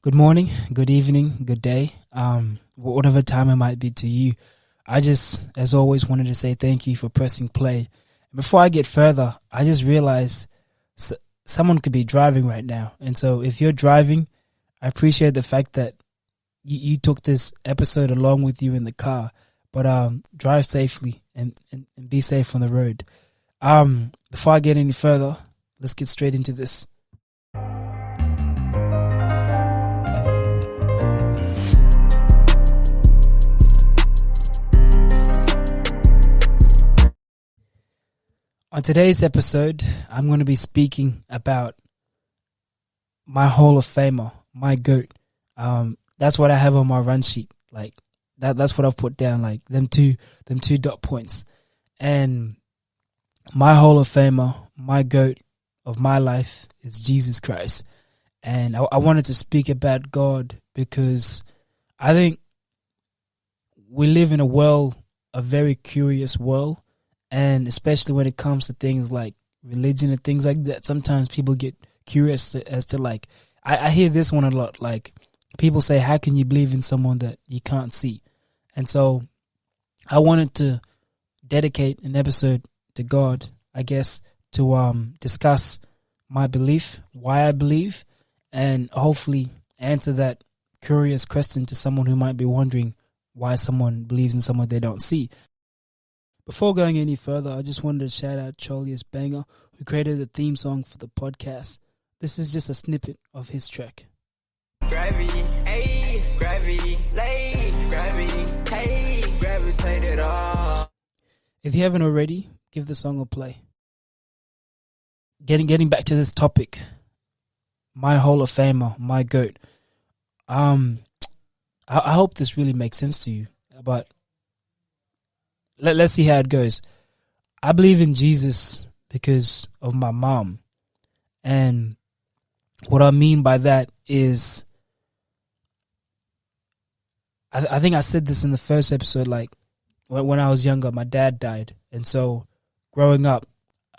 Good morning, good evening, good day, whatever time it might be to you. I just, as always, wanted to say thank you for pressing play. Before I get further, I just realized someone could be driving right now. And so if you're driving, I appreciate the fact that you took this episode along with you in the car. But drive safely and be safe on the road. Before I get any further, let's get straight into this. On today's episode, I'm going to be speaking about my Hall of Famer, my GOAT. That's what I have on my run sheet. Like that's what I've put down. Like them two dot points. And my Hall of Famer, my GOAT of my life is Jesus Christ. And I wanted to speak about God because I think we live in a very curious world. And especially when it comes to things like religion and things like that, sometimes people get curious as to like, I hear this one a lot. Like people say, how can you believe in someone that you can't see? And so I wanted to dedicate an episode to God, I guess, to discuss my belief, why I believe, and hopefully answer that curious question to someone who might be wondering why someone believes in someone they don't see. Before going any further, I just wanted to shout out Charlie Banger, who created the theme song for the podcast. This is just a snippet of his track. Gravity, hey, gravity, lay, gravity, hey, gravitated arts. If you haven't already, give the song a play. Getting back to this topic, my Hall of Famer, my GOAT. I hope this really makes sense to you, but let's see how it goes. I believe in Jesus because of my mom. And what I mean by that is, I think I said this in the first episode, like when I was younger, my dad died. And so growing up,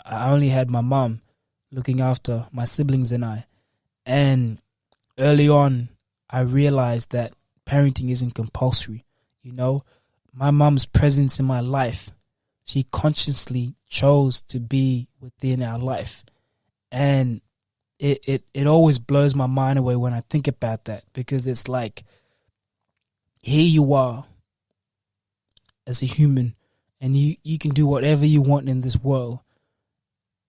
I only had my mom looking after my siblings and I. And early on, I realized that parenting isn't compulsory, you know. My mom's presence in my life, she consciously chose to be within our life. And it always blows my mind away when I think about that, because it's like, here you are as a human and you can do whatever you want in this world,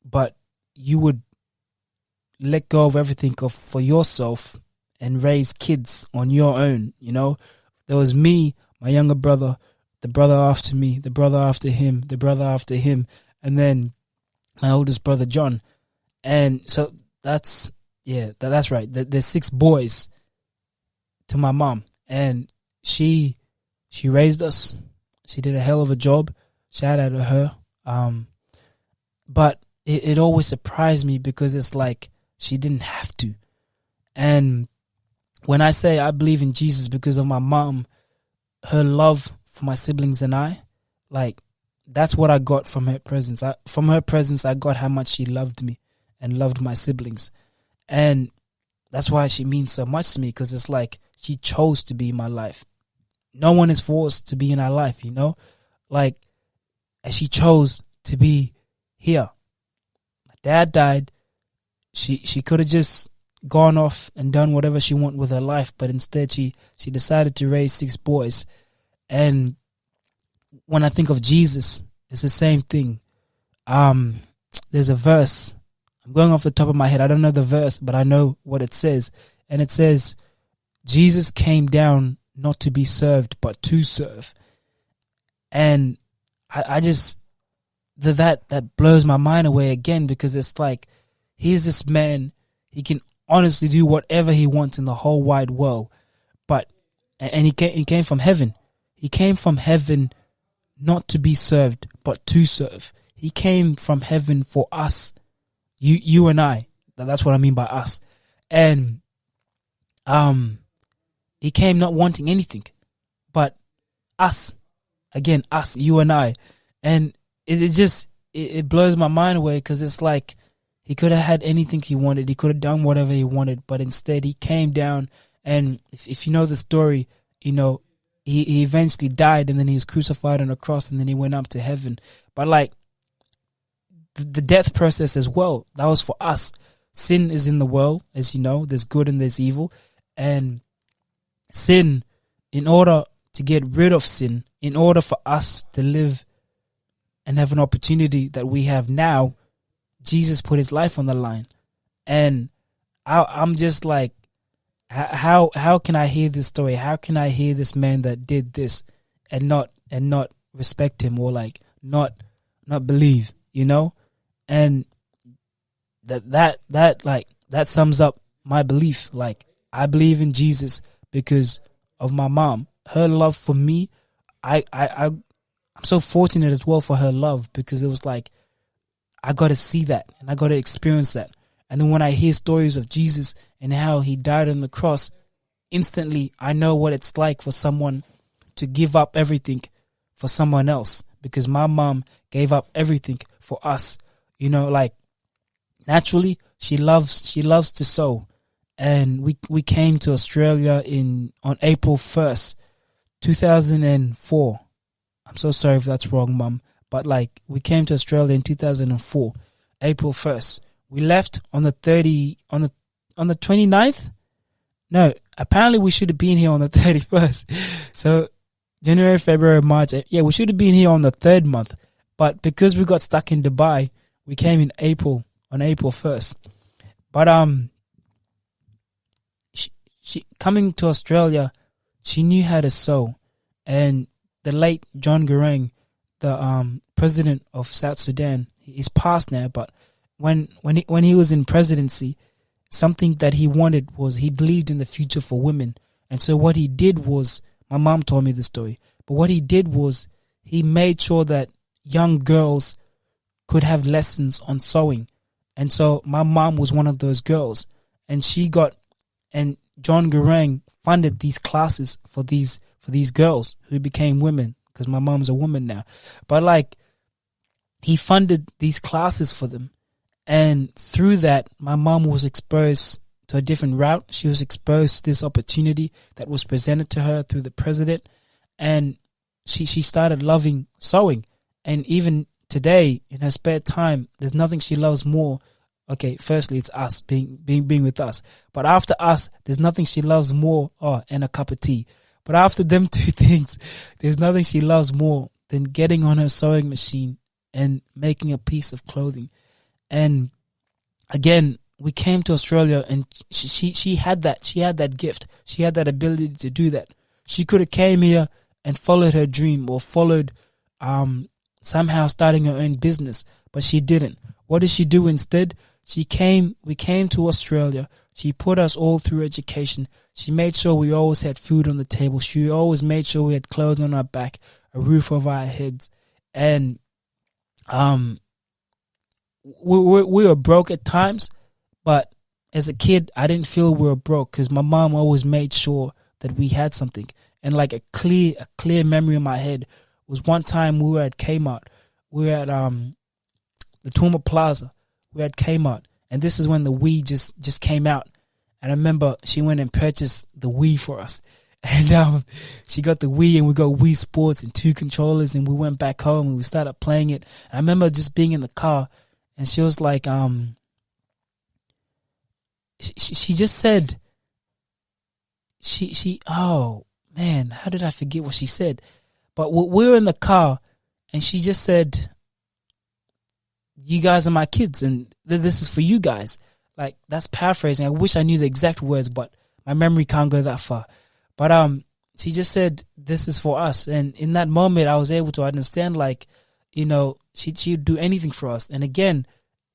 but you would let go of everything for yourself and raise kids on your own, you know. There was me, my younger brother, the brother after me, the brother after him, the brother after him, and then my oldest brother, John. And so that's right. There's 6 boys to my mom, and she raised us. She did a hell of a job. Shout out to her. But it always surprised me because it's like she didn't have to. And when I say I believe in Jesus because of my mom, her love for my siblings and I, like, that's what I got from her presence. From her presence, I got how much she loved me and loved my siblings. And that's why she means so much to me, because it's like she chose to be in my life. No one is forced to be in our life, you know? Like, and she chose to be here. My dad died. She could have just gone off and done whatever she wanted with her life, but instead she decided to raise 6 boys. And when I think of Jesus, it's the same thing. There's a verse. I'm going off the top of my head. I don't know the verse, but I know what it says. And it says, Jesus came down not to be served, but to serve. And I just, that blows my mind away again, because it's like, here's this man, he can honestly do whatever he wants in the whole wide world. And he came from heaven. He came from heaven not to be served, but to serve. He came from heaven for us, you and I. That's what I mean by us. And he came not wanting anything, but us. Again, us, you and I. And it blows my mind away, because it's like he could have had anything he wanted. He could have done whatever he wanted, but instead he came down And if you know the story, you know, he eventually died, and then he was crucified on a cross, and then he went up to heaven. But like the death process as well, that was for us. Sin is in the world, as you know. There's good and there's evil. And sin, in order to get rid of sin, in order for us to live and have an opportunity that we have now, Jesus put his life on the line. And I'm just like, how can I hear this story? How can I hear this man that did this and not respect him, or like not believe, you know? And that sums up my belief. Like, I believe in Jesus because of my mom. Her love for me, I'm so fortunate as well for her love, because it was like, I got to see that and I got to experience that. And then when I hear stories of Jesus and how he died on the cross, instantly I know what it's like for someone to give up everything for someone else, because my mom gave up everything for us. You know, like, naturally she loves to sew. And we came to Australia on April 1st, 2004. I'm so sorry if that's wrong, Mum. But like, we came to Australia in 2004, April 1st. We left on the 29th. No, apparently we should have been here on the 31st. So January, February, March. Yeah, we should have been here on the 3rd month. But because we got stuck in Dubai, we came in April, on April 1st. But she coming to Australia, she knew how to sew. And the late John Garang, the president of South Sudan, he's passed now, but when he was in presidency, something that he wanted was, he believed in the future for women. And so what he did was, my mom told me the story, but what he did was, he made sure that young girls could have lessons on sewing. And so my mom was one of those girls, and and John Garang funded these classes for these girls who became women, because my mom's a woman now. But like, he funded these classes for them. And through that, my mom was exposed to a different route. She was exposed to this opportunity that was presented to her through the president. And she started loving sewing. And even today, in her spare time, there's nothing she loves more. Okay, firstly, it's us, being with us. But after us, there's nothing she loves more, and a cup of tea. But after them two things, there's nothing she loves more than getting on her sewing machine and making a piece of clothing. And again, we came to Australia, and she had that. She had that gift. She had that ability to do that. She could have came here and followed her dream, or followed somehow starting her own business, but she didn't. What did she do instead? We came to Australia. She put us all through education. She made sure we always had food on the table. She always made sure we had clothes on our back, a roof over our heads. And we were broke at times, but as a kid, I didn't feel we were broke, because my mom always made sure that we had something. And like a clear memory in my head was one time we were at Kmart. We were at the Toowoomba Plaza. We were at Kmart, and this is when the Wii just came out. And I remember she went and purchased the Wii for us. And she got the Wii, and we got Wii Sports and 2 controllers, and we went back home and we started playing it. And I remember just being in the car, and she was like, she just said, oh man, how did I forget what she said? But we were in the car, and she just said, you guys are my kids, and this is for you guys. Like, that's paraphrasing. I wish I knew the exact words, but my memory can't go that far. But she just said, this is for us. And in that moment, I was able to understand, like, you know, she'd do anything for us. And again,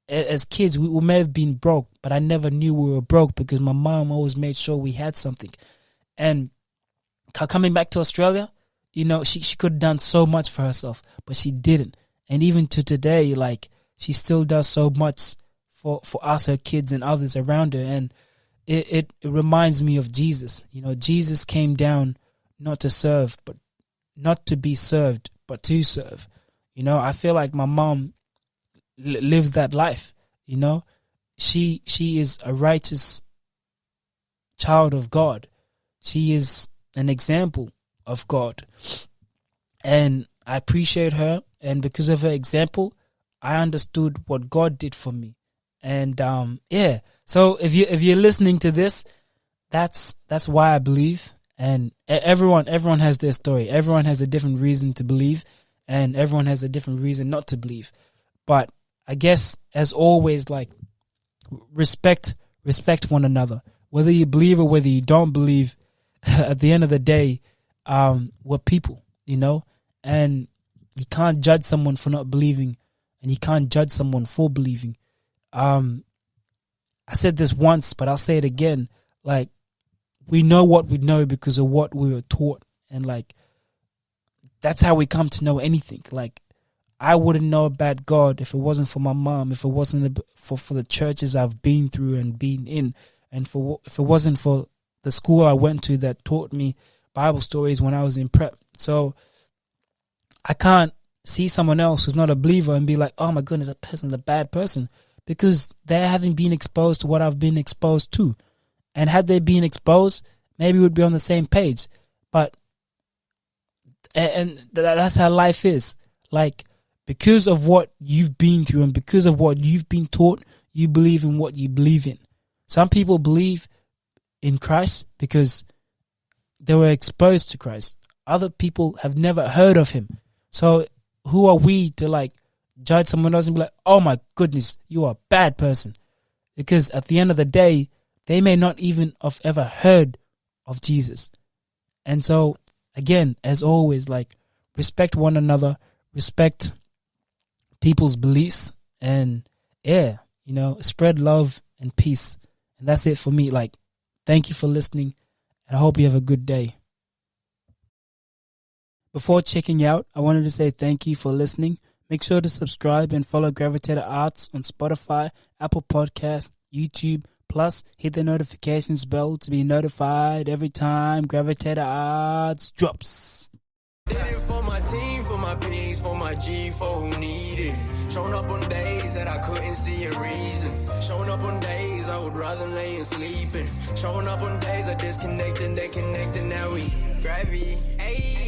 as kids, we may have been broke, but I never knew we were broke, because my mom always made sure we had something. And coming back to Australia, you know, she could have done so much for herself, but she didn't. And even to today, like, she still does so much for us, her kids, and others around her. And it reminds me of Jesus. You know, Jesus came down not to serve, but not to be served, but to serve. You know, I feel like my mom lives that life. You know, she is a righteous child of God, she is an example of God. And I appreciate her. And because of her example, I understood what God did for me. And yeah. So if you're listening to this, that's why I believe. And everyone has their story. Everyone has a different reason to believe, and everyone has a different reason not to believe. But I guess, as always, like, respect one another. Whether you believe or whether you don't believe, at the end of the day, we're people, you know? And you can't judge someone for not believing, and you can't judge someone for believing. I said this once, but I'll say it again. Like, we know what we know because of what we were taught. And, like, that's how we come to know anything. Like, I wouldn't know about God if it wasn't for my mom, if it wasn't for the churches I've been through and been in, and if it wasn't for the school I went to that taught me Bible stories when I was in prep. So I can't see someone else who's not a believer and be like, oh my goodness, that person's a bad person, because they haven't been exposed to what I've been exposed to. And had they been exposed, maybe we'd be on the same page. But that's how life is. Like, because of what you've been through and because of what you've been taught, you believe in what you believe in. Some people believe in Christ because they were exposed to Christ. Other people have never heard of him. So who are we to, like, judge someone else and be like, oh my goodness, you are a bad person? Because at the end of the day, they may not even have ever heard of Jesus. And so, again, as always, like, respect one another, respect people's beliefs, and yeah, you know, spread love and peace. And that's it for me. Like, thank you for listening, and I hope you have a good day. Before checking out, I wanted to say thank you for listening. Make sure to subscribe and follow Gravitated Arts on Spotify, Apple Podcasts, YouTube. Plus, hit the notifications bell to be notified every time Gravitated Arts drops. Did it for my team, for my pigs, for my G, for who need it. Showing up on days that I couldn't see a reason. Showing up on days I would rather lay and sleeping. Showing up on days I disconnected, they connected, now we gravity. Ayy.